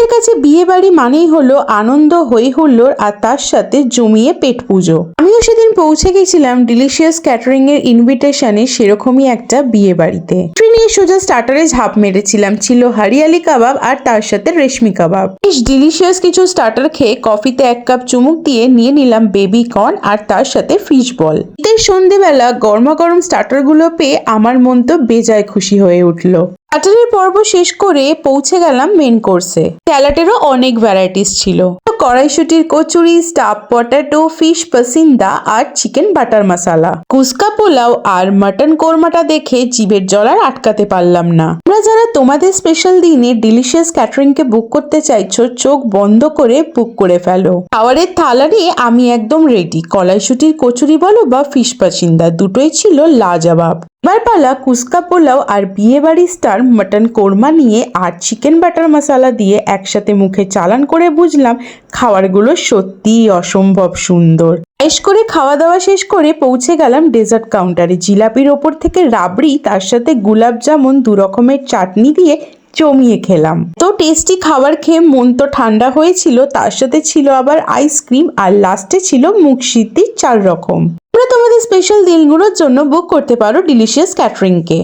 আমাদের কাছে বিয়ে বাড়ি মানেই হলো আনন্দ, হই হুল্লোড় আর তার সাথে জমিয়ে পেট পুজো। আমিও সেদিন পৌঁছে গেছিলাম ডিলিশিয়াস ক্যাটারিং এর ইনভিটেশনে সেরকমই একটা বিয়ে বাড়িতে। নিয়ে সোজা স্টার্টারে ঝাঁপ মেরেছিলাম। ছিল হরিয়ালি কাবাব আর তার সাথে রেশমি কাবাব। বেশ ডিলিশিয়াস কিছু স্টার্টার খেয়ে কফিতে 1 কাপ চুমুক দিয়ে নিয়ে নিলাম বেবি কর্ন আর তার সাথে ফিশ বল। ঈদের সন্ধেবেলা গরমা গরম স্টার্টার গুলো পেয়ে আমার মন তো বেজায় খুশি হয়ে উঠলো। স্টার্টারের পর্ব শেষ করে পৌঁছে গেলাম মেন কোর্সে। স্যালাডেরও অনেক ভ্যারাইটিস ছিল। কড়াইশুটির kachori, stuff potato, fish pasanda আর চিকেন বাটার মশলা, কুসকা পোলাও আর মটন কোরমাটা দেখে জিভের জল আর আটকাতে পারলাম না। তোমরা যারা তোমাদের স্পেশাল দিনে ডিলিশিয়াস ক্যাটারিং কে বুক করতে চাইছো, চোখ বন্ধ করে বুক করে ফেলো। খাবারের থালা নিয়ে আমি একদম রেডি। কড়াইশুটির কচুরি বলো বা ফিশ পাসিন্দা, দুটোই ছিল লাজবাব। এবার পালা কুসকা পোলাও আর বিয়ে বাড়ির স্টার মটন কোরমা নিয়ে আর চিকেন বাটার মশলা দিয়ে একসাথে মুখে চালান করে বুঝলাম খাবারগুলো সত্যিই অসম্ভব সুন্দর। বেশ করে খাওয়া দাওয়া শেষ করে পৌঁছে গেলাম ডেজার্ট কাউন্টারে। জিলাপির ওপর থেকে রাবড়ি, তার সাথে গোলাপ জামুন, 2 রকমের চাটনি দিয়ে জমিয়ে খেলাম। তো টেস্টি খাবার খেয়ে মন তো ঠান্ডা হয়েছিল, তার সাথে ছিল আবার আইসক্রিম আর লাস্টে ছিল মুখ সিদ্ধি 4 রকম। তোমরা তোমাদের স্পেশাল দিনগুলোর জন্য বুক করতে পারো ডিলিশিয়াস ক্যাটারিং কে।